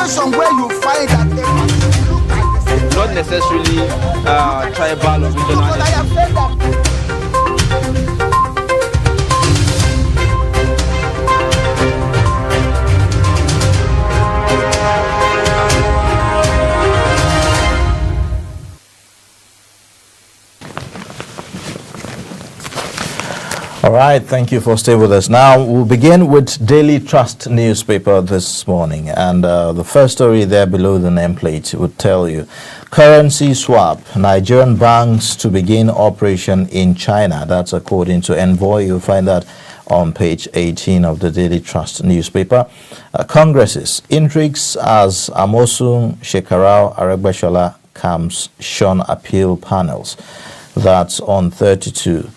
situation where you find that they look like the same. Not necessarily tribal or regional. But I have said that. All right, thank you for staying with us. Now, we'll begin with Daily Trust newspaper this morning. And the first story there below the nameplate would tell you, currency swap, Nigerian banks to begin operation in China. That's according to Envoy. You'll find that on page 18 of the Daily Trust newspaper. Congresses, intrigues as Amosun, Shekarau, Aregbesola camps shun appeal panels. That's on 32.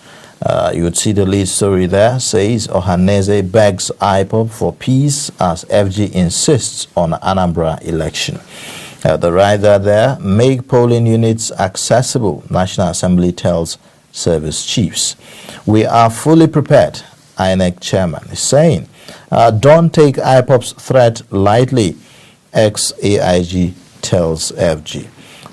You would see the lead story there, says Ohanaeze begs IPOB for peace as FG insists on Anambra election. The writer there, make polling units accessible, National Assembly tells service chiefs. We are fully prepared, INEC chairman is saying. Don't take IPOB's threat lightly, ex-AIG tells FG.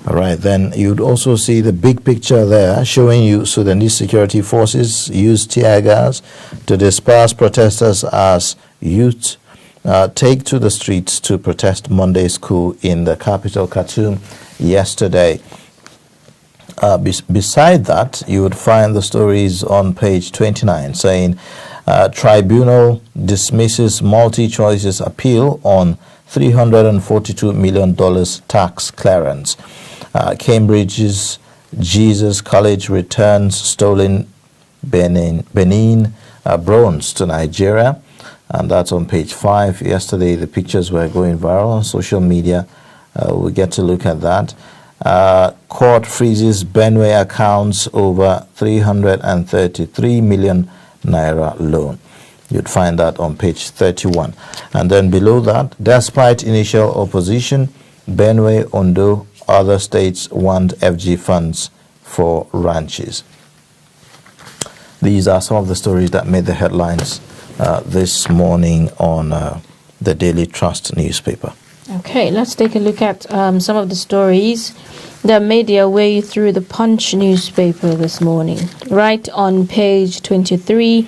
All right, then you'd also see the big picture there showing you Sudanese security forces use tear gas to disperse protesters as youth take to the streets to protest Monday's coup in the capital Khartoum yesterday. Beside that, you would find the stories on page 29 saying tribunal dismisses multi-choices appeal on $342 million tax clearance. Cambridge's Jesus College returns stolen Benin bronze to Nigeria, and that's on page 5. Yesterday, the pictures were going viral on social media. We get to look at that. Court freezes Benway accounts over 333 million naira loan. You'd find that on page 31. And then below that, despite initial opposition, Benway, Ondo, other states want FG funds for ranches. These are some of the stories that made the headlines this morning on the Daily Trust newspaper. Okay, let's take a look at some of the stories that made their way through the Punch newspaper this morning. Right on page 23,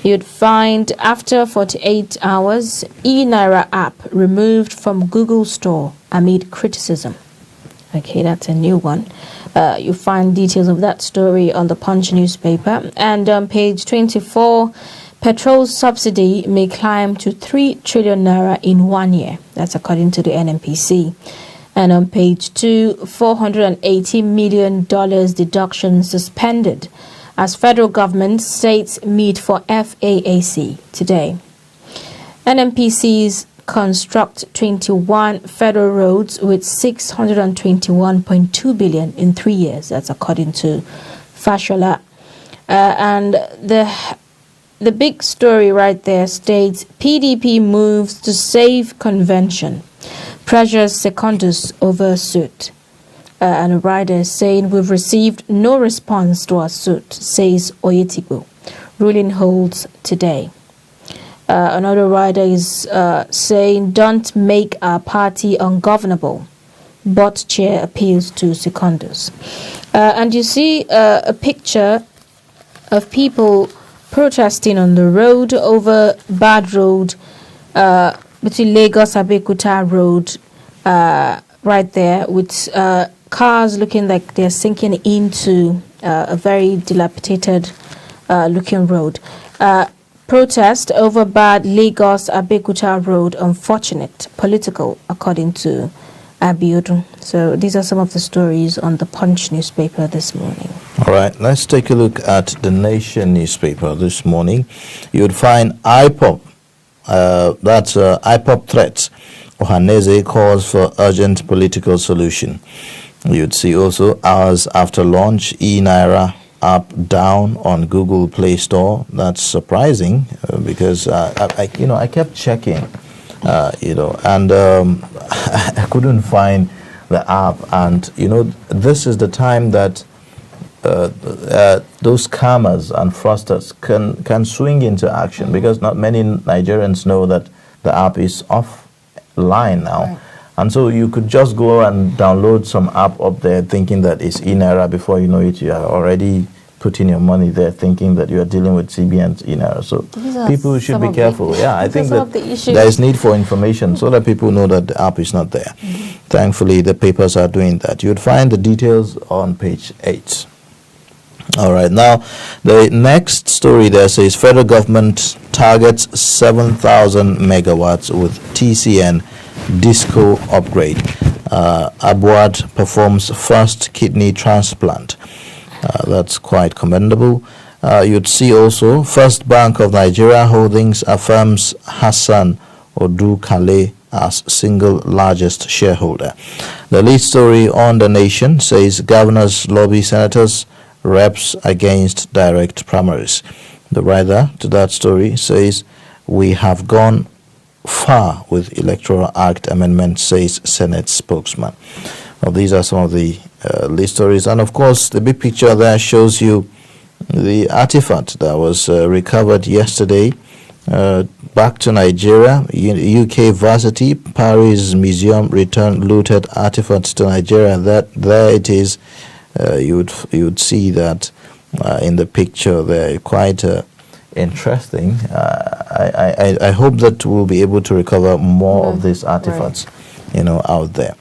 you'd find after 48 hours, eNaira app removed from Google Store amid criticism. Okay, that's a new one. You'll find details of that story on the Punch newspaper. And on page 24, petrol subsidy may climb to 3 trillion naira in 1 year. That's according to the NNPC. And on page 2, $480 million deduction suspended as federal government states meet for FAAC today. NNPC's construct 21 federal roads with 621.2 billion in 3 years. That's according to Fashola. And the big story right there states PDP moves to save convention, pressures Secondus over suit. And a writer is saying we've received no response to our suit, says Oyetibo. Ruling holds today. Another writer is saying, don't make our party ungovernable. But chair appeals to Secondus. And you see a picture of people protesting on the road over bad road between Lagos Abeokuta road right there with cars looking like they're sinking into a very dilapidated looking road. Protest over bad Lagos Abeokuta road, unfortunate, political, according to Abiodun. So these are some of the stories on the Punch newspaper this morning. All right, let's take a look at the Nation newspaper this morning. You would find IPOB, that's IPOB threats. Ohanaeze calls for urgent political solution. You'd see also hours after launch, eNaira app down on Google Play Store. That's surprising because I kept checking, and I couldn't find the app. And this is the time that those scammers and fraudsters can swing into action, because not many Nigerians know that the app is offline now. And so you could just go and download some app up there thinking that it's e-naira. Before you know it, you are already putting your money there thinking that you are dealing with CBN's e-naira. So people should be careful. Yeah, I think that there is need for information so that people know that the app is not there. Thankfully, the papers are doing that. You'd find the details on page 8. All right, now the next story there says federal government targets 7,000 megawatts with TCN disco upgrade. Abuad performs first kidney transplant. That's quite commendable. You'd see also First Bank of Nigeria Holdings affirms Hassan Odu Kale as single largest shareholder. The lead story on The Nation says governors lobby senators, reps against direct primaries. The writer to that story says we have gone far with Electoral Act amendment, says Senate spokesman. Well, these are some of the lead stories, and of course the big picture there shows you the artifact that was recovered yesterday back to Nigeria. UK Varsity Paris Museum returned looted artifacts to Nigeria. That there it is. You would see that in the picture there. Quite interesting. I hope that we'll be able to recover more of these artifacts, out there.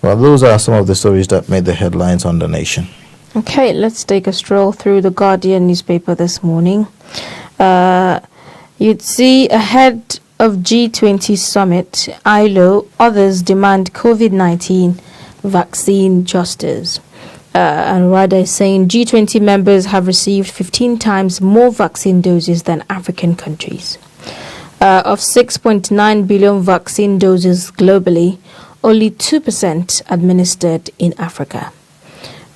Well, those are some of the stories that made the headlines on The Nation. Okay, let's take a stroll through the Guardian newspaper this morning. You'd see ahead of G20 summit, ILO, others demand COVID-19 vaccine justice. And rather saying G20 members have received 15 times more vaccine doses than African countries. Of 6.9 billion vaccine doses globally, only 2% administered in Africa.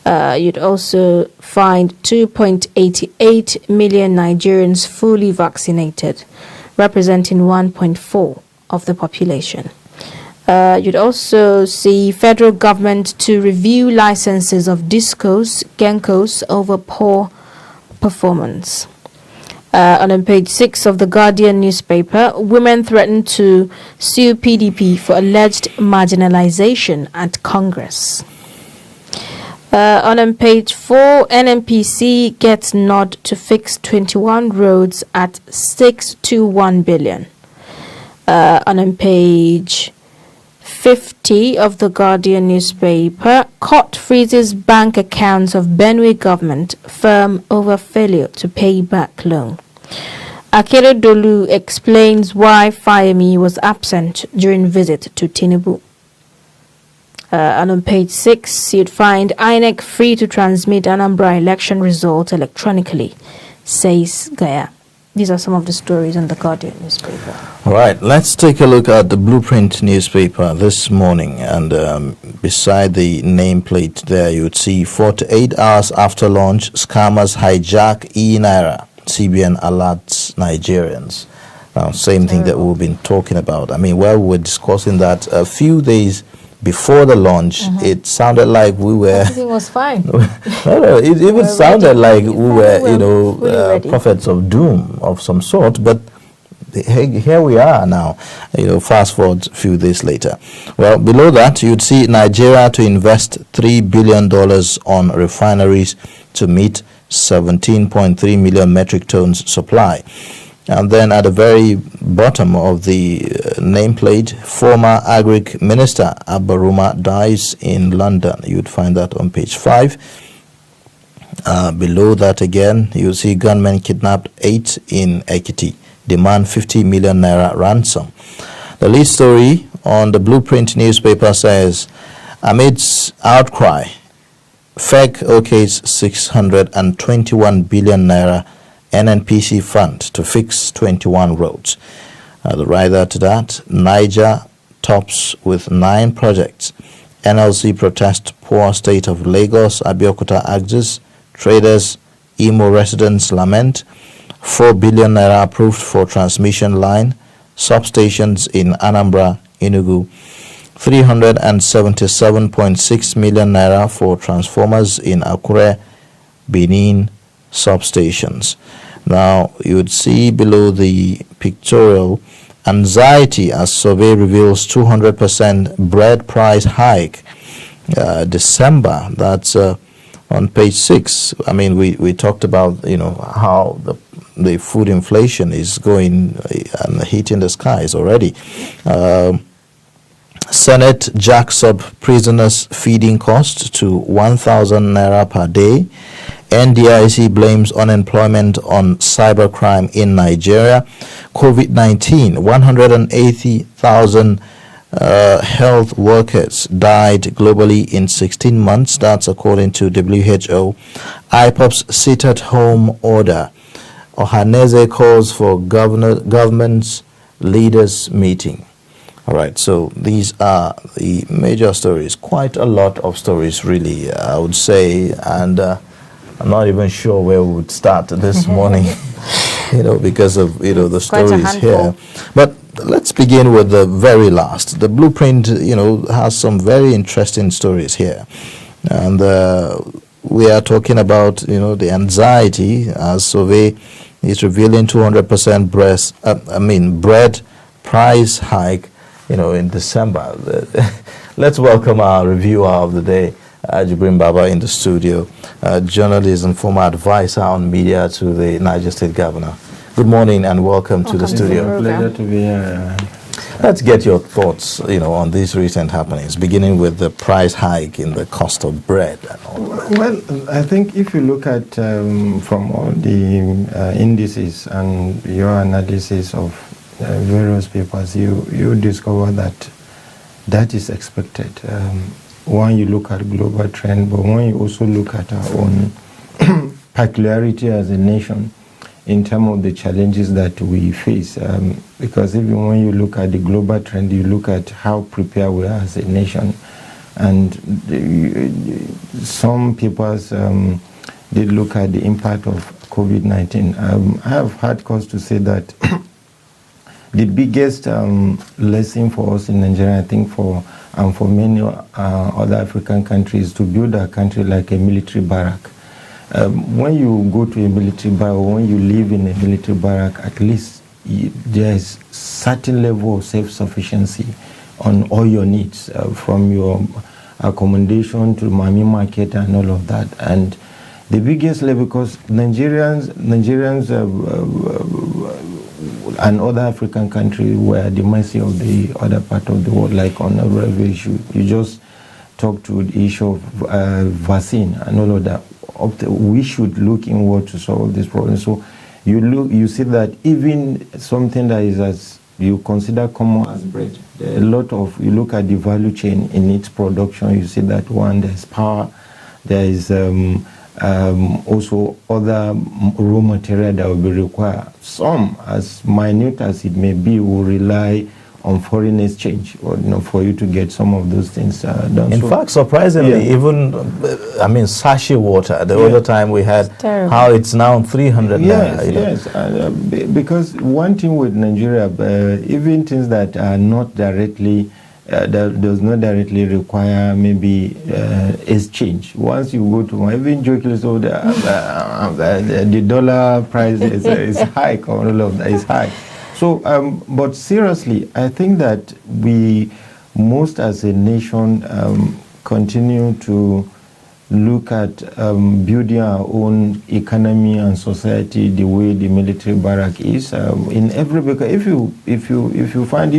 You'd also find 2.88 million Nigerians fully vaccinated, representing 1.4% of the population. You'd also see federal government to review licenses of discos, genkos over poor performance. On page 6 of the Guardian newspaper, women threaten to sue PDP for alleged marginalization at Congress. On page 4, NNPC gets nod to fix 21 roads at 621 billion. On page 50 of the Guardian newspaper, court freezes bank accounts of Benue government firm over failure to pay back loan. Akeredolu explains why Fayemi was absent during visit to Tinubu. And on page 6, you'd find INEC free to transmit Anambra election results electronically, says Gaya. These are some of the stories in the Guardian newspaper. All right, let's take a look at the Blueprint newspaper this morning. And beside the nameplate there, you would see 48 hours after launch, scammers hijack e-naira. CBN alerts Nigerians. Now, same thing that we've been talking about. I mean, while we were discussing that a few days before the launch, it sounded like we were... Everything was fine. no, it even sounded like we were, prophets of doom of some sort, but here we are now, fast forward a few days later. Well, below that, you'd see Nigeria to invest $3 billion on refineries to meet 17.3 million metric tons supply. And then at the very bottom of the nameplate, former Agric Minister Abaruma dies in London. You'd find that on page 5. Below that again, you see gunmen kidnapped 8 in Ekiti, demand 50 million naira ransom. The lead story on the Blueprint newspaper says, amidst outcry, FEC okays 621 billion naira NNPC fund to fix 21 roads. The writer to that, Niger tops with 9 projects. NLC protest poor state of Lagos, Abeokuta axis. Traders, Imo residents lament. 4 billion naira approved for transmission line. Substations in Anambra, Enugu. 377.6 million naira for transformers in Akure, Benin substations. Now, you would see below the pictorial Anxiety as survey reveals 200% bread price hike. December, that's on page 6. I mean, we talked about, how the food inflation is going and hitting the skies already. Senate jacks up prisoners' feeding cost to 1,000 naira per day. NDIC blames unemployment on cybercrime in Nigeria. COVID-19, 180,000 health workers died globally in 16 months. That's according to WHO. IPOP's sit-at-home order. Ohaneze calls for government's leaders meeting. All right, so these are the major stories. Quite a lot of stories, really, I would say, and I'm not even sure where we would start this morning, because of the stories here. But let's begin with the very last. The blueprint, has some very interesting stories here, and we are talking about the anxiety as survey is revealing 200% bread price hike. In December. Let's welcome our reviewer of the day, Jubrin Baba, in the studio, journalist and former advisor on media to the Niger State Governor. Good morning and welcome to the studio. It's a pleasure to be here. Let's get your thoughts, on these recent happenings, beginning with the price hike in the cost of bread and all that. Well, I think if you look at from all the indices and your analysis of various papers, you discover that is expected. When you look at global trend, but when you also look at our own peculiarity as a nation in terms of the challenges that we face, because even when you look at the global trend, you look at how prepared we are as a nation, and some papers did look at the impact of COVID-19. I have had cause to say that the biggest lesson for us in Nigeria, I think for many other African countries, to build a country like a military barrack. When you go to a military barrack, or when you live in a military barrack, at least there is certain level of self-sufficiency on all your needs, from your accommodation to Mami market and all of that. And the biggest level, because Nigerians and other African countries were at the mercy of the other part of the world, like on every issue. You just talk to the issue of vaccine and all of that. We should look inward to solve this problem. So you see that even something that is as you consider common as bread, a lot of, you look at the value chain in its production, you see that there's power, there is also other raw material that will be required. Some, as minute as it may be, will rely on foreign exchange, or for you to get some of those things done. In fact, surprisingly, even sachet water. The other time we had how it's now 300 naira. Yes. Because one thing with Nigeria, even things that are not directly that does not directly require maybe exchange. Once you go to even jokingly, so the dollar price is high, or all of that is high. So, but seriously, I think that we most as a nation continue to look at building our own economy and society the way the military barrack is in every. Because if you find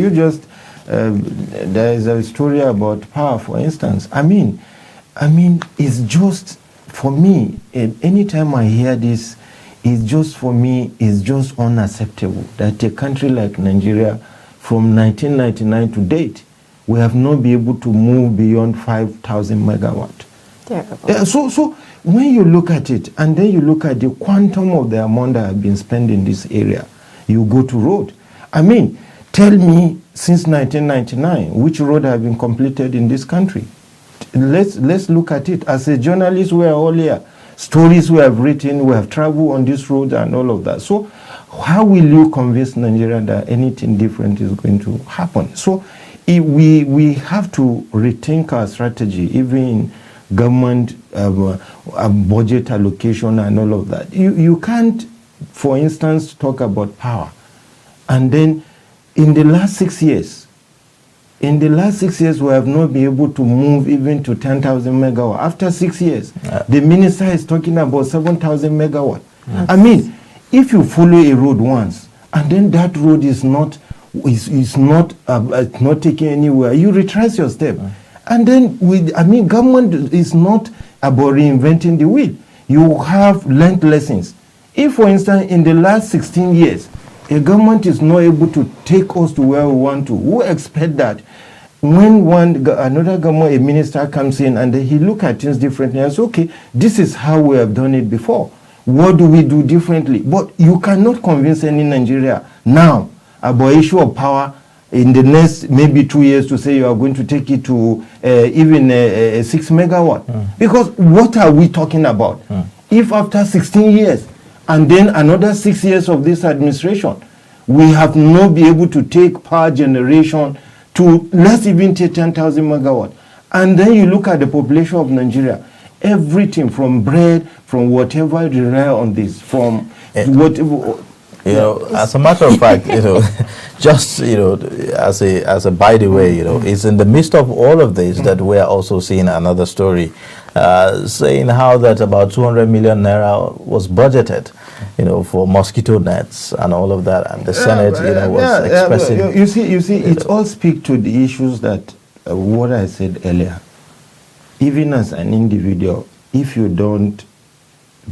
there is a story about power, for instance. I mean, it's just, for me, anytime I hear this, it's just, for me, it's just unacceptable that a country like Nigeria, from 1999 to date, we have not been able to move beyond 5,000 megawatt. Terrible. So when you look at it, and then you look at the quantum of the amount that have been spent in this area, you go to road. I mean, tell me, since 1999, which road have been completed in this country? Let's look at it. As a journalist, we are all here. Stories we have written, we have traveled on this road and all of that. So how will you convince Nigeria that anything different is going to happen? So we have to rethink our strategy, even in government budget allocation and all of that. You can't, for instance, talk about power and then in the last 6 years, we have not been able to move even to 10,000 megawatt. After 6 years, the minister is talking about 7,000 megawatt. I mean, if you follow a road once, and then that road is not taking anywhere, you retrace your step. And then, government is not about reinventing the wheel. You have learned lessons. If, for instance, in the last 16 years, a government is not able to take us to where we want to, who expect that when another government, a minister comes in and he look at things differently and says, okay, this is how we have done it before. What do we do differently? But you cannot convince any Nigeria now about issue of power in the next maybe 2 years to say you are going to take it to even 6 megawatt. Because what are we talking about? If after 16 years and then another 6 years of this administration, we have not been able to take power generation to, let's even take 10,000 megawatt. And then you look at the population of Nigeria, everything from bread, from whatever rely on this, from whatever. As a matter of fact, just as a by the way, it's in the midst of all of this that we are also seeing another story, saying how that about 200 million naira was budgeted, for mosquito nets and all of that, and the Senate, was expressing. You see, it all speaks to the issues that what I said earlier. Even as an individual, if you don't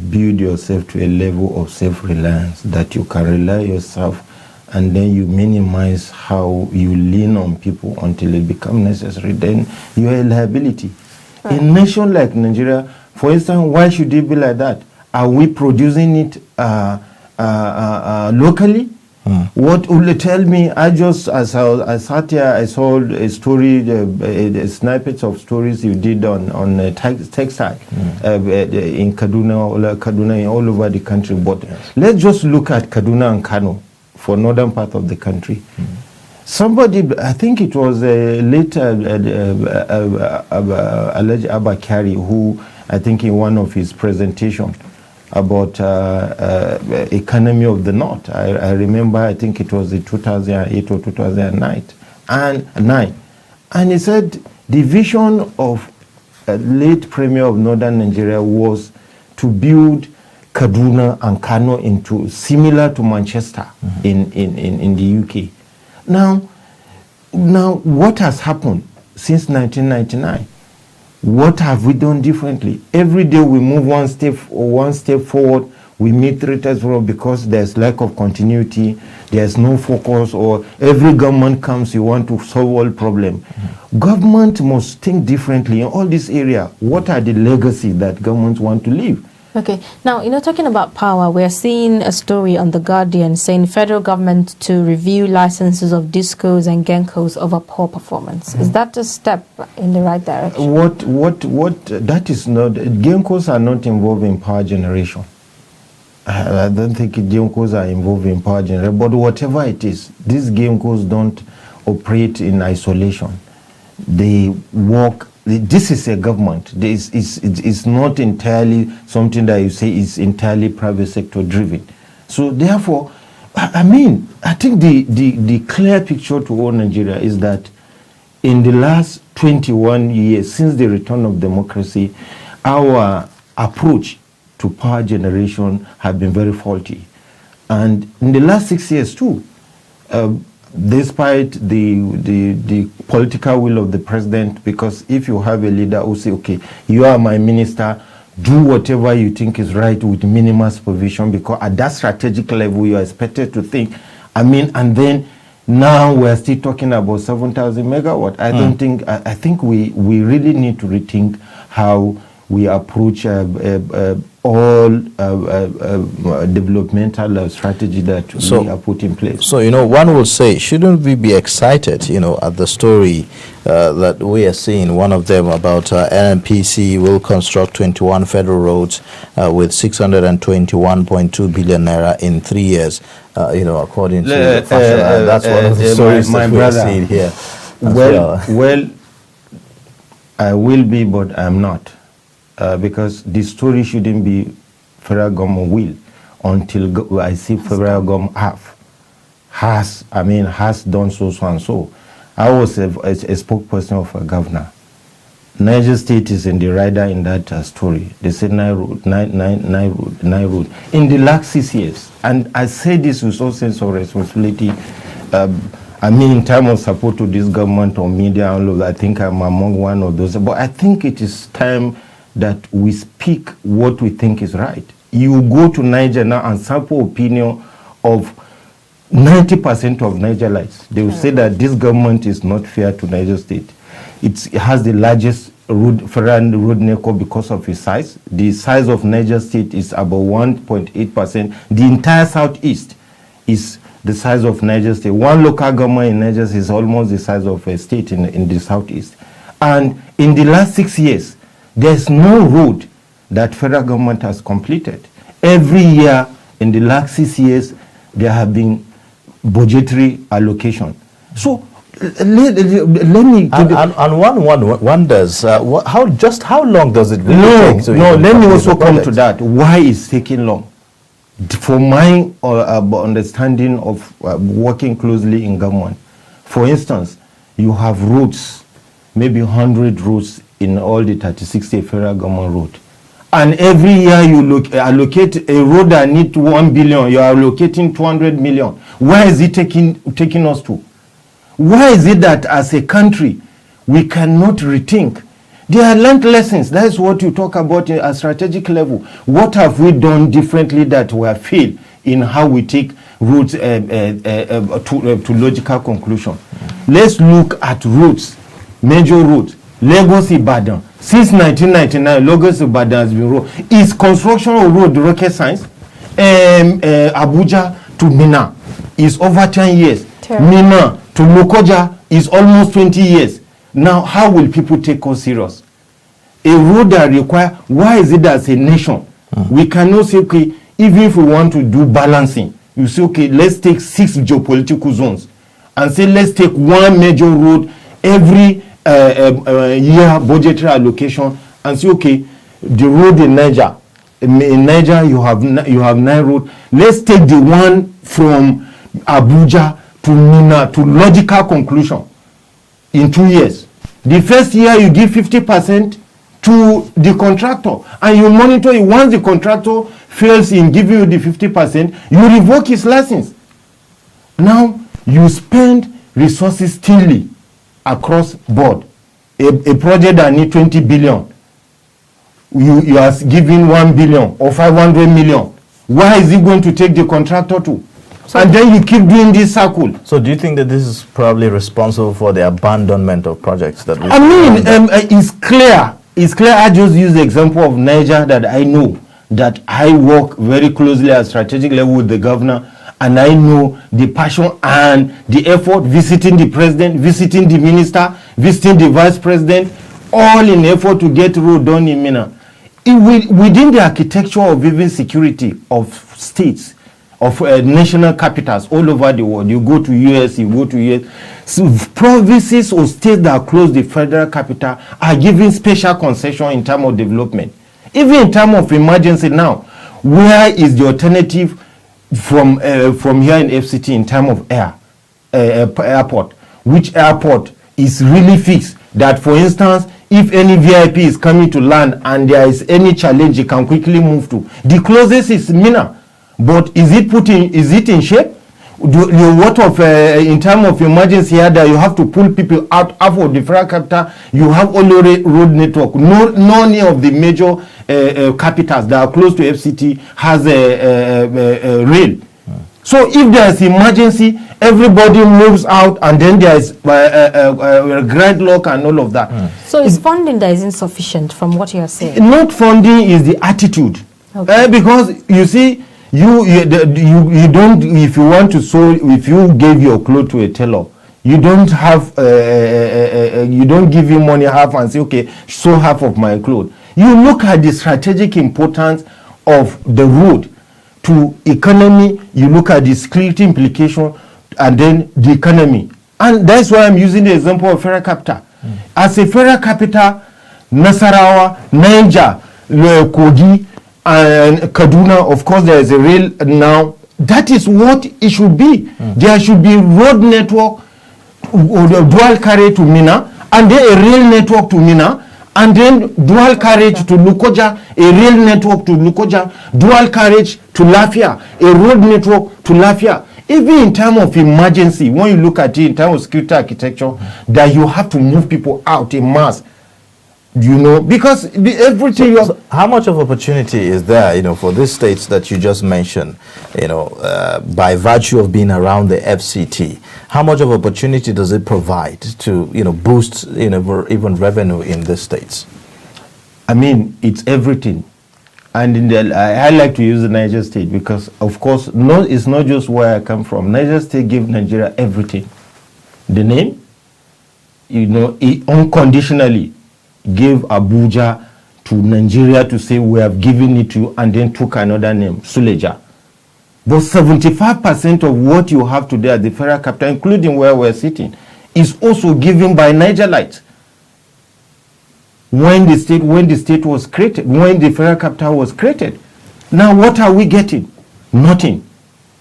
build yourself to a level of self-reliance that you can rely yourself, and then you minimize how you lean on people until it becomes necessary, then you are a liability. Right. A nation like Nigeria, for instance, why should it be like that? Are we producing it locally? What will you tell me? I sat here, I saw a story, snippets of stories you did on textile in Kaduna, all over the country. But let's just look at Kaduna and Kano for northern part of the country. Somebody, I think it was later Alhaji Abakari, who I think in one of his presentations about economy of the North. I remember, I think it was in 2008 or 2009. And he said the vision of late Premier of Northern Nigeria was to build Kaduna and Kano into similar to Manchester in the UK. Now, what has happened since 1999? What have we done differently? Every day we move one step forward, we meet 3 steps forward because there's lack of continuity, there's no focus, or every government comes, you want to solve all problems. Government must think differently in all this area. What are the legacy that governments want to leave? Okay, now, talking about power, we're seeing a story on The Guardian saying federal government to review licenses of discos and genkos over poor performance. Is that a step in the right direction? That is not, genkos are not involved in power generation. I don't think genkos are involved in power generation, but whatever it is, these genkos don't operate in isolation. They work. This is a government. It's not entirely something that you say is entirely private sector driven. So therefore, I think the clear picture to all Nigeria is that in the last 21 years, since the return of democracy, our approach to power generation have been very faulty. And in the last 6 years too, despite the political will of the president, because if you have a leader who say, okay, you are my minister, do whatever you think is right with minimal supervision, because at that strategic level you are expected to think, and then now we are still talking about 7,000 megawatt. I think we really need to rethink how we approach all developmental strategy that we are put in place. So, one will say, shouldn't we be excited, at the story that we are seeing, one of them about NNPC will construct 21 federal roads with 621.2 billion naira in 3 years, according to the fashion. That's one of the stories my that we are seeing here. Well, I will be, but I'm not. Because the story shouldn't be federal government will until I see federal government have. has done so and so. I was a spokesperson of a governor. Niger State is in the rider in that story. They said Nile Road. In the last 6 years, and I say this with all sense of responsibility, in terms of support to this government or media, I think I'm among one of those. But I think it is time that we speak what we think is right. You go to Niger now and sample opinion of 90% of Nigerians. They will say that this government is not fair to Niger State. It has the largest federal road network because of its size. The size of Niger State is about 1.8%. The entire southeast is the size of Niger State. One local government in Niger State is almost the size of a state in the southeast. And in the last 6 years, there's no road that federal government has completed. Every year in the last 6 years, there have been budgetary allocation. So let me. And one wonders how long does it really take? Let me also come to that. Why is taking long? For my understanding of working closely in government, for instance, you have roads, maybe 100 roads in all the 36 state federal government road. And every year you allocate a road that needs 1 billion, you are allocating 200 million. Where is it taking us to? Why is it that as a country we cannot rethink? There are learned lessons. That is what you talk about at a strategic level. What have we done differently that we have failed in how we take roads to logical conclusion? Let's look at roads, major roads. Lagos Ibadan. Since 1999, Lagos Ibadan has been road. Is construction of road rocket science? Abuja to Minna is over 10 years. Minna to Lokoja is almost 20 years. Now, how will people take us serious? A road that require, why is it as a nation? We cannot say, okay, even if we want to do balancing, you say, okay, let's take 6 geopolitical zones and say, let's take one major road every year budgetary allocation and say, okay, the road in Niger, you have 9 roads. Let's take the one from Abuja to Minna to logical conclusion in 2 years. The first year you give 50% to the contractor and you monitor it. Once the contractor fails in giving you the 50%, you revoke his license. Now you spend resources thinly across board. A project that needs 20 billion, you are giving 1 billion or 500 million. Where is it going to take the contractor to? And then you keep doing this circle. So do you think that this is probably responsible for the abandonment of projects that it's clear. It's clear. I just use the example of Niger that I know, that I work very closely at strategic level with the governor, and I know the passion and the effort, visiting the president, visiting the minister, visiting the vice president, all in effort to get road done in Minna. Within the architecture of even security of states, of national capitals all over the world, you go to US, so provinces or states that are close to the federal capital are given special concession in terms of development. Even in terms of emergency now, where is the alternative from here in FCT in terms of airport? Which airport is really fixed that, for instance, if any VIP is coming to land and there is any challenge, you can quickly move to? The closest is Minna. But is it in shape? In terms of emergency here, that you have to pull people out of the federal capital, you have only road network. None of the major capitals that are close to FCT has a rail. So if there is emergency, everybody moves out, and then there is gridlock and all of that. So it's funding that is insufficient, from what you are saying? Not funding, is the attitude. Okay. Because you see, you don't, if you want to sew, if you gave your clothes to a tailor, you don't have you don't give him money half and say, okay, sew half of my clothes. You look at the strategic importance of the road to economy, you look at the security implication, and then the economy. And that's why I'm using the example of federal capital. As a federal capital, Nasarawa, Niger, Kogi, and Kaduna, of course, there is a rail now. That is what it should be. There should be road network, dual carriage to Mina, and then a rail network to Mina, and then dual carriage to Lukoja, a rail network to Lukoja, dual carriage to Lafia, a road network to Lafia. Even in time of emergency, when you look at it in terms of security architecture, that you have to move people out in mass, because everything. So how much of opportunity is there, for these states that you just mentioned, by virtue of being around the FCT? How much of opportunity does it provide to, boost, even revenue in these states? I mean, it's everything. And I like to use the Niger State because, of course, it's not just where I come from. Niger State gave Nigeria everything. The name, it unconditionally gave Abuja to Nigeria to say we have given it to you, and then took another name, Suleja. But 75% of what you have today at the federal capital, including where we're sitting, is also given by Nigerites. When the state was created, when the federal capital was created. Now what are we getting? Nothing.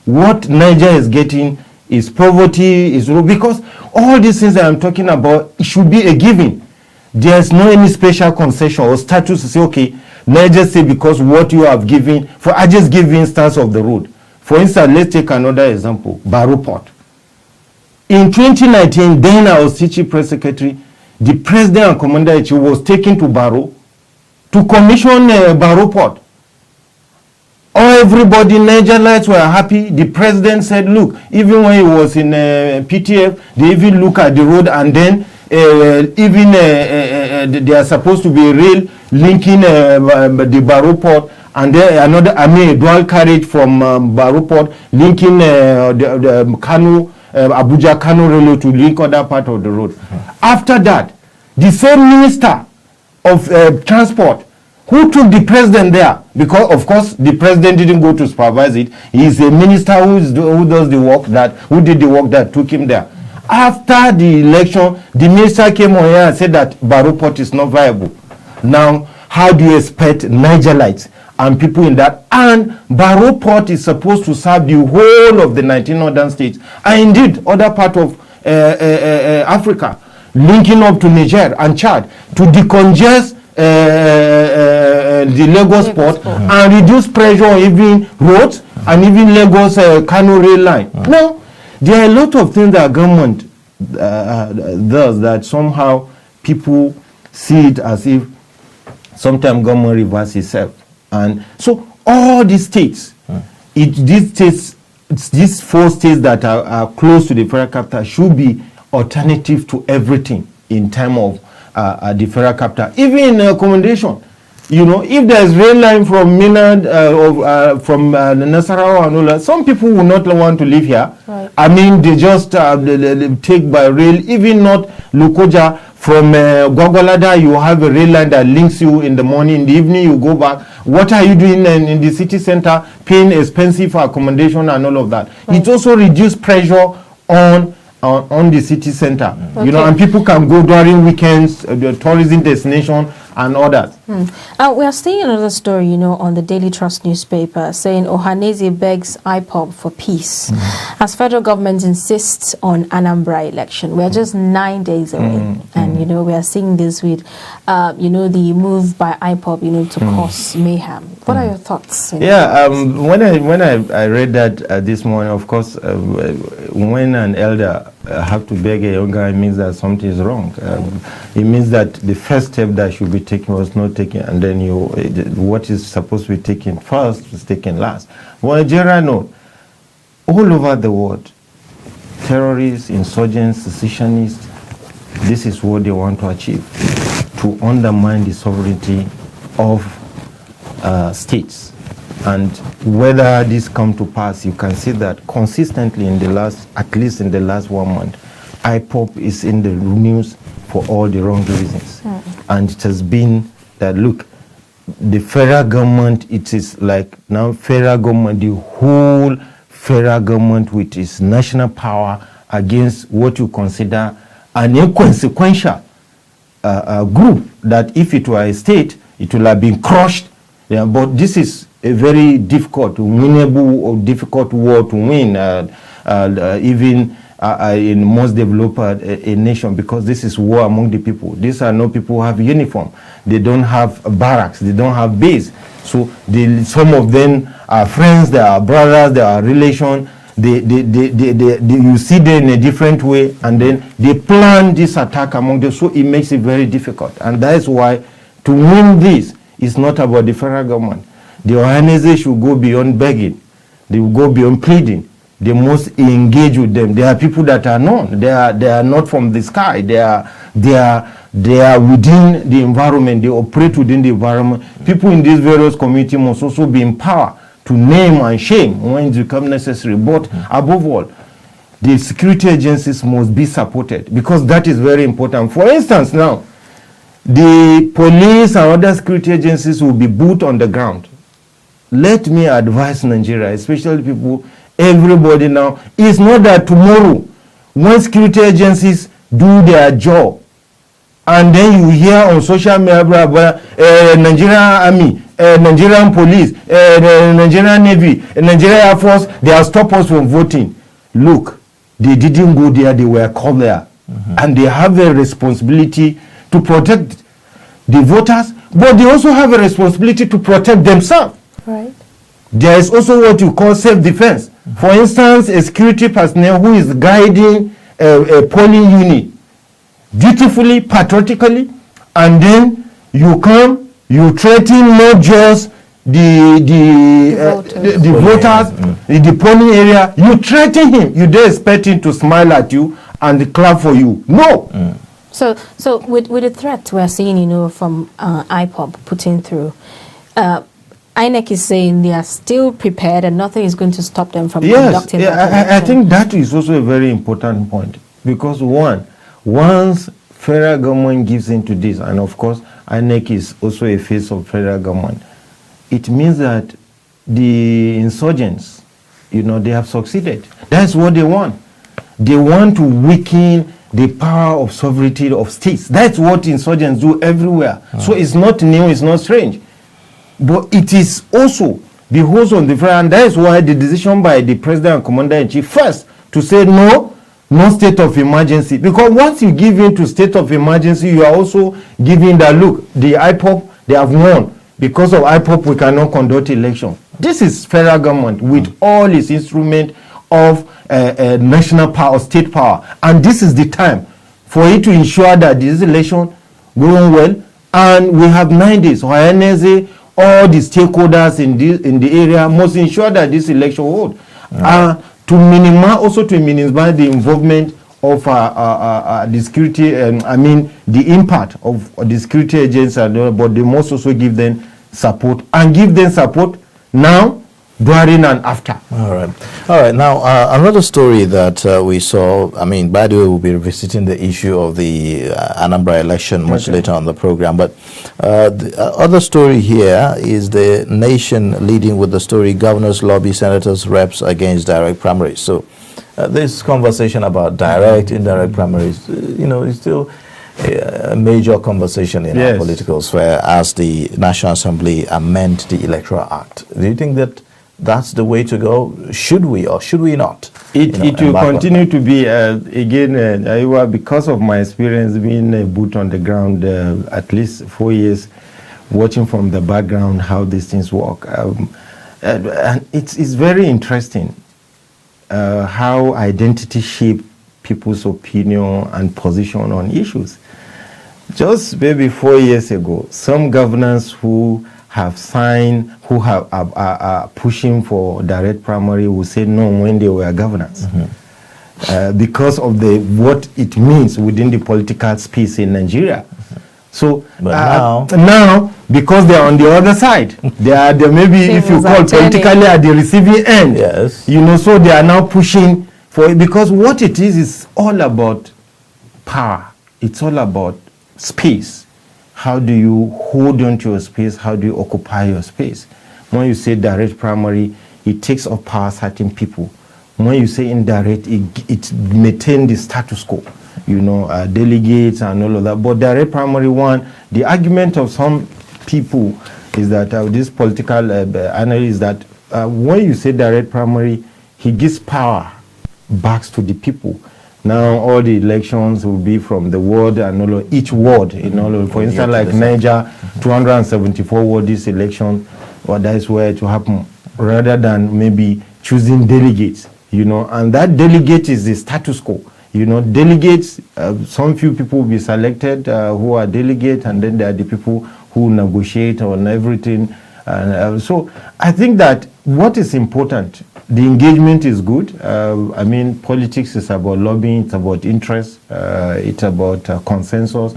What Niger is getting is poverty, because all these things that I'm talking about, it should be a given. There's no any special concession or status to say, okay, Niger State, because what you have given, I just give instance of the road. For instance, let's take another example, Baro Port. In 2019, then I was teaching press secretary, the president and commander-in-chief was taken to Baro to commission Baro Port. Everybody, Nigerians were happy. The president said, look, even when he was in PTF, they even look at the road, and then they are supposed to be a rail linking the Baro Port, and then a dual carriage from Baro Port linking the Kano, Abuja Kano Railway to link other part of the road. After that, the same minister of transport who took the president there, because of course the president didn't go to supervise it, he is a minister who did the work that took him there. After the election, the minister came on here and said that Baro Port is not viable. Now, how do you expect Nigerites and people in that? And Baro Port is supposed to serve the whole of the 19 northern states, and indeed other part of Africa, linking up to Niger and Chad to decongest the Lagos port and reduce pressure on even roads and even Lagos Kano rail line. Now, there are a lot of things that government does that somehow people see it as if sometimes government reverses itself. And so all these states, these 4 states that are close to the federal capital should be alternative to everything in terms of the federal capital. Even in accommodation, if there's rail line from Mina, from Nasarawa and all that, some people will not want to live here. Right. I mean, they just they take by rail. Even not Lukoja, from Gwagwalada, you have a rail line that links you in the morning. In the evening, you go back. What are you doing in the city center, paying expensive for accommodation and all of that? Right. It also reduces pressure on the city center, and people can go during weekends, the tourism destination and others. We are seeing another story, on the Daily Trust newspaper saying Ohanaeze begs IPOB for peace as federal government insists on Anambra election. We are just 9 days away, and we are seeing this with, the move by IPOB, to cause mayhem. What are your thoughts? Yeah, when I read that this morning, of course, when an elder have to beg a young guy, it means that something is wrong. It means that the first step that should be taken was not taken, and then what is supposed to be taken first is taken last. Well, Nigeria, no. All over the world, terrorists, insurgents, secessionists, this is what they want to achieve, to undermine the sovereignty of states. And whether this come to pass, you can see that consistently at least in the last 1 month, IPOB is in the news for all the wrong reasons. And it has been that, look, the federal government, it is like now federal government, the whole federal government with its national power against what you consider an inconsequential group that if it were a state, it would have been crushed. Yeah, but this is a very difficult, winnable or difficult war to win, even in most developed nation, because this is war among the people. These are not people who have uniform. They don't have barracks. They don't have base. So some of them are friends. They are brothers. They are relations. You see them in a different way, and then they plan this attack among them. So it makes it very difficult, and that is why to win this is not about the federal government. The organization should go beyond begging. They will go beyond pleading. They must engage with them. They are people that are known. They are not from the sky. They are within the environment. They operate within the environment. People in these various communities must also be empowered to name and shame when it becomes necessary. But above all, the security agencies must be supported, because that is very important. For instance, now, the police and other security agencies will be boots on the ground. Let me advise Nigeria, especially people, everybody now, it's not that tomorrow, when security agencies do their job, and then you hear on social media, Nigerian Army, Nigerian Police, Nigerian Navy, Nigerian Air Force, they have stopped us from voting. Look, they didn't go there, they were called there. And they have a responsibility to protect the voters, but they also have a responsibility to protect themselves. Right. There is also what you call self-defense. For instance, a security personnel who is guiding a polling unit dutifully, patriotically, and then you come, you threaten not just the voters in the polling area, you threaten him. You don't expect him to smile at you and clap for you. No. So with the threat we're seeing, from IPOB putting through, INEC is saying they are still prepared and nothing is going to stop them from conducting that election. I think that is also a very important point, because once federal government gives into this, and of course INEC is also a face of federal government, it means that the insurgents, they have succeeded. That's what they want. They want to weaken the power of sovereignty of states. That's what insurgents do everywhere. So it's not new, it's not strange. But it is also the host on the federal, and that is why the decision by the president and commander-in-chief first to say no state of emergency. Because once you give in to state of emergency, you are also giving that, look, the IPOB, they have won. Because of IPOB, we cannot conduct election. This is federal government with all its instruments of national power, state power. And this is the time for it to ensure that this election going well. And we have 9 days. All the stakeholders in the area must ensure that this election hold. To minimize the involvement of the security, the impact of the security agents, but they must also give them support, and give them support now, during and after. All right. Now, another story that we saw, by the way, we'll be revisiting the issue of the Anambra election much later on the program, but the other story here is the nation leading with the story, governors lobby senators reps against direct primaries. So this conversation about direct, indirect primaries, is still a major conversation in our political sphere as the National Assembly amend the Electoral Act. Do you think that that's the way to go? Should we or should we not? It will continue to be, again, because of my experience being a boot on the ground, at least 4 years, watching from the background how these things work. And it's very interesting how identity shape people's opinion and position on issues. Just maybe 4 years ago, some governors who have signed, who are pushing for direct primary will say no when they were governors. Because of what it means within the political space in Nigeria. So now, because they are on the other side, they are maybe, if you call politically, at the receiving end. Yes. So they are now pushing for it, because what it is all about power. It's all about space. How do you hold on to your space? How do you occupy your space? When you say direct primary, it takes up power certain people. When you say indirect, it maintains the status quo, delegates and all of that. But direct primary one, the argument of some people is that this political analyst is that when you say direct primary, he gives power back to the people. Now all the elections will be from the ward and all of, each ward in all of, for instance, like Niger, 274 ward this election, or that is where to happen, rather than maybe choosing delegates, you know, and that delegate is the status quo. You know, delegates, some few people will be selected who are delegates, and then there are the people who negotiate on everything. And so I think that what is important, the engagement is good. I mean, politics is about lobbying, it's about interest, it's about consensus.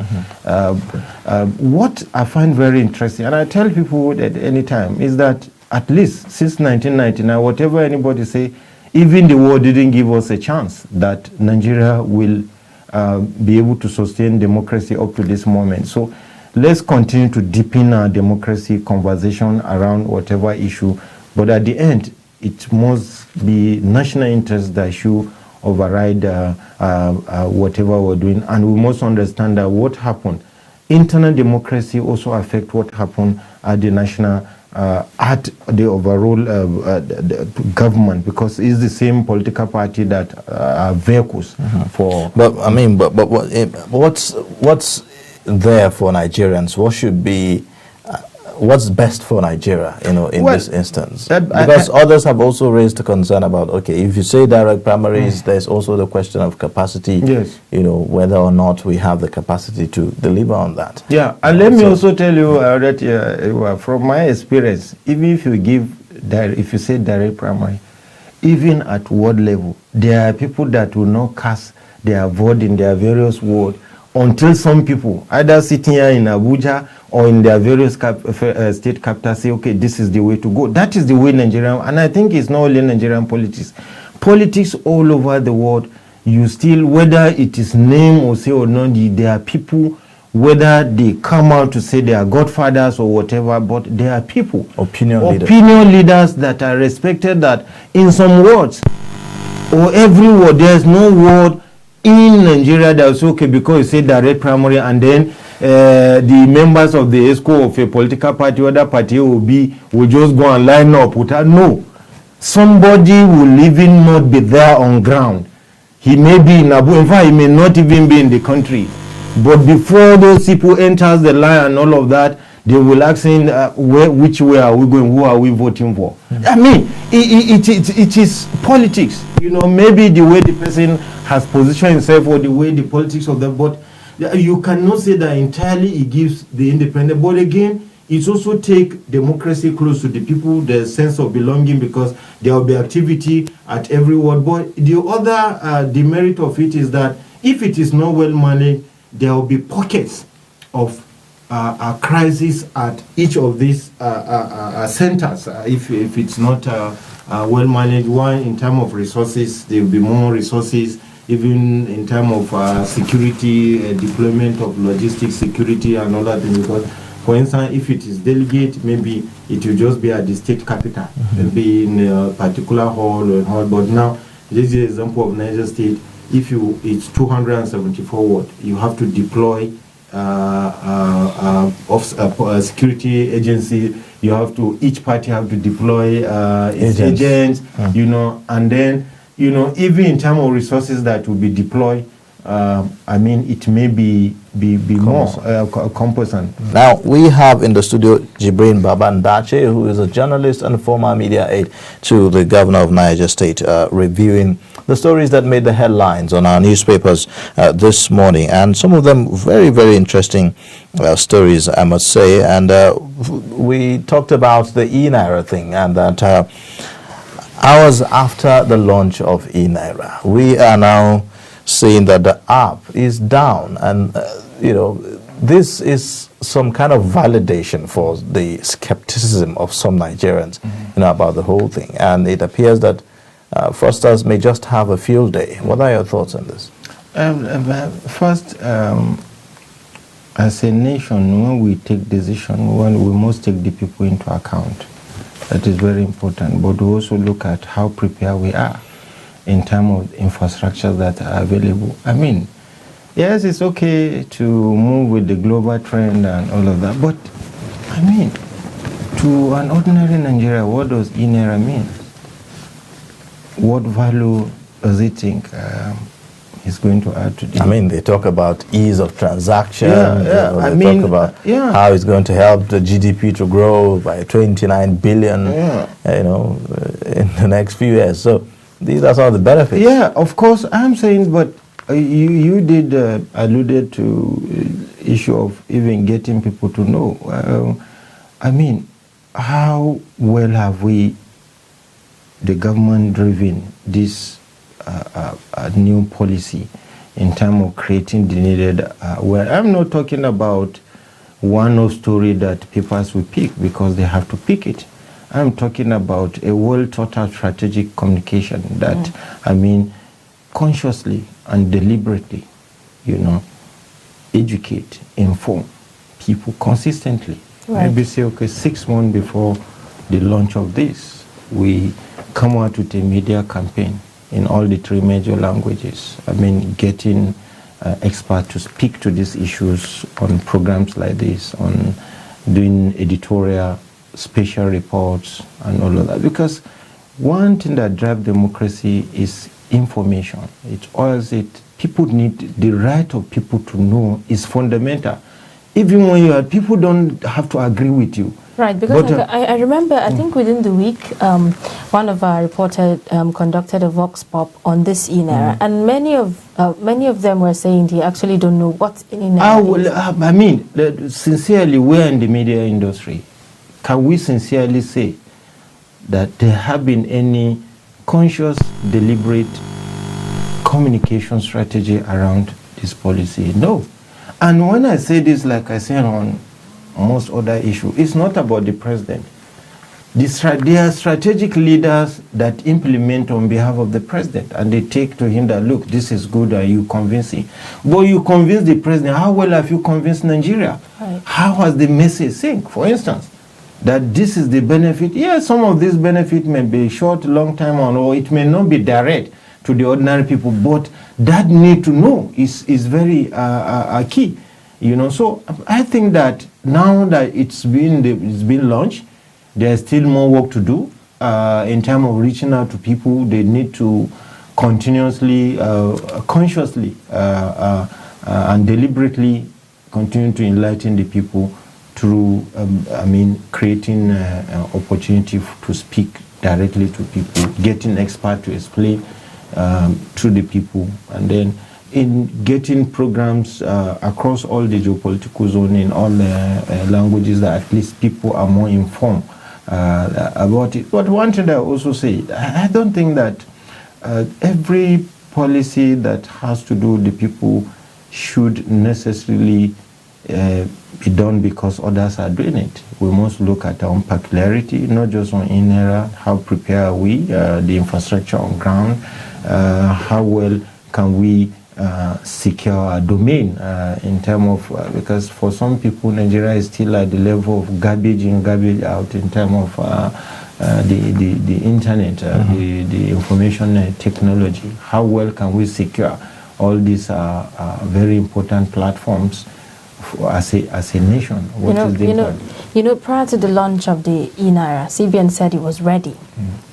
What I find very interesting, and I tell people at any time, is that at least since 1999, whatever anybody say, even the war didn't give us a chance that Nigeria will be able to sustain democracy up to this moment. So let's continue to deepen our democracy conversation around whatever issue. But at the end, it must be national interest that should override whatever we're doing. And we must understand that what happened, internal democracy also affects what happened at the national at the overall the government, because it's the same political party that are vehicles for. But I mean, but what's there for Nigerians? What should be? What's best for Nigeria, you know, in this instance? Because others have also raised the concern about, okay, if you say direct primaries, there's also the question of capacity, yes, you know, whether or not we have the capacity to deliver on that. Yeah, and let me also tell you that from my experience, even if you if you say direct primary, even at ward level, there are people that will not cast their vote in their various wards until some people, either sitting here in Abuja or in their various state capitals, say, okay, this is the way to go. That is the way Nigerian, and I think it's not only Nigerian politics. Politics all over the world, you still, whether it is name or say or not, there are people, whether they come out to say they are godfathers or whatever, but there are people, opinion leaders that are respected, that in some words, or every word, there's no word in Nigeria that was okay because you say direct primary, and then the members of the ESCO of a political party, whether party will just go and line up without, no. Somebody will even not be there on ground. He may be in Abu, in fact, he may not even be in the country. But before those people enters the line and all of that, they will ask him, which way are we going, who are we voting for? I mean, it is politics. You know, maybe the way the person has positioned himself or the way the politics of the, but you cannot say that entirely it gives the independent. But again, it's also take democracy close to the people, the sense of belonging, because there will be activity at every ward. But the other demerit of it is that if it is not well managed, there will be pockets of a crisis at each of these centers. If it's not well managed, one, in terms of resources, there will be more resources, even in terms of security, deployment of logistics, security, and all that. Because, for instance, if it is delegate, maybe it will just be at the state capital, maybe in a particular hall or hall. But now, this is an example of Niger State. If it's 274 ward, you have to deploy security agency. You have to, each party have to deploy its agents, you know, and then, you know, even in terms of resources that will be deployed, I mean, it may be more cumbersome. Now, we have in the studio Jubrin Baba-Ndace, who is a journalist and former media aide to the governor of Niger State, reviewing the stories that made the headlines on our newspapers this morning. And some of them very, very interesting stories, I must say. And we talked about the e-Naira thing, and that hours after the launch of e-Naira, we are now saying that the app is down, and you know, this is some kind of validation for the skepticism of some Nigerians, you know, about the whole thing. And it appears that fraudsters may just have a field day. What are your thoughts on this? First, as a nation, when we take decision, we must take the people into account. That is very important. But we also look at how prepared we are in terms of infrastructure that are available. I mean, yes, it's okay to move with the global trend and all of that, but I mean, To an ordinary Nigerian, what does INERA mean? What value does it think is going to add to this? I mean, they talk about ease of transaction. Yeah. Talk about how it's going to help the GDP to grow by 29 billion, in the next few years. So these are some of the benefits. Yeah, of course, I'm saying, but you did alluded to issue of even getting people to know. I mean, how well have we, the government, driven this new policy in terms of creating the needed, well, I'm not talking about one-off story that papers will pick because they have to pick it. I'm talking about a well-thought-out strategic communication that, I mean, consciously and deliberately, educate, inform people consistently. Right. Maybe say, okay, 6 months before the launch of this, we come out with a media campaign in all the 3 major languages. I mean, getting experts to speak to these issues on programs like this, on doing editorial, special reports, and all of that. Because one thing that drives democracy is information. It's always people need the right of people to know is fundamental. Even when people don't have to agree with you. Right, because But, I remember, I think within the week, one of our reporters conducted a vox pop on this INERA, and many of them were saying they actually don't know what INERA is. I mean, sincerely, we're in the media industry. Can we sincerely say that there have been any conscious, deliberate communication strategy around this policy? No. And when I say this, like I said on most other issues, it's not about the president. They are strategic leaders that implement on behalf of the president, and they take to him that, look, this is good, and you convince him. But you convince the president, how well have you convinced Nigeria? Right. How has the message sink, for instance? That this is the benefit. Yes, some of this benefit may be short, long time on, or it may not be direct to the ordinary people, but that need to know is very key. So I think that now that it's been launched, there's still more work to do in terms of reaching out to people. They need to continuously, consciously, and deliberately continue to enlighten the people through, creating opportunity to speak directly to people, getting experts to explain to the people, and then in getting programs across all the geopolitical zone in all the languages that at least people are more informed about it. But one thing I also say, I don't think that every policy that has to do with the people should necessarily be done because others are doing it. We must look at our own peculiarity, not just on INERA, how prepared are we, the infrastructure on ground, how well can we secure our domain in terms of, because for some people Nigeria is still at the level of garbage in, garbage out in terms of the internet, the information technology. How well can we secure all these very important platforms as a nation? What is the impact? Prior to the launch of the INERA, CBN said it was ready,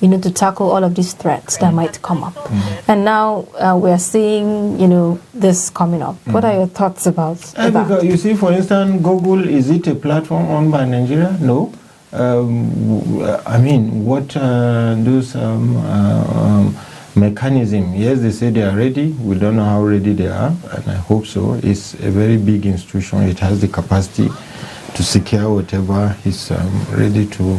to tackle all of these threats that might come up. And now we are seeing, this coming up. What are your thoughts about that? Because you see, for instance, Google, is it a platform owned by Nigeria? No. What those mechanism, yes, they say they are ready. We don't know how ready they are, and I hope so. It's a very big institution. It has the capacity to secure whatever is ready to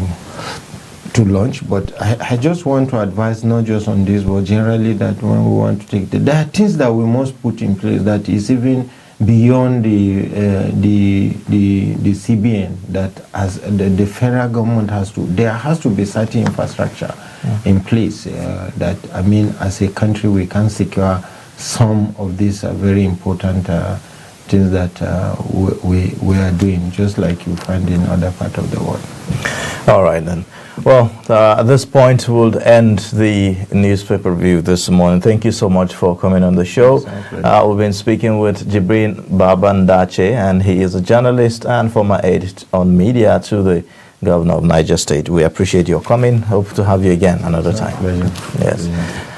launch. But I just want to advise, not just on this, but generally, that when we want to take there are things that we must put in place that is even beyond the CBN, that as the federal government has to, there has to be certain infrastructure in place that, as a country, we can secure some of these very important things that we are doing, just like you find in other parts of the world. All right, then. Well, at this point, we'll end the newspaper review this morning. Thank you so much for coming on the show. We've been speaking with Jubrin Baba-Ndace, and he is a journalist and former aide on media to the Governor of Niger State. We appreciate your coming. Hope to have you again another time. Pleasure. Yes. Pleasure.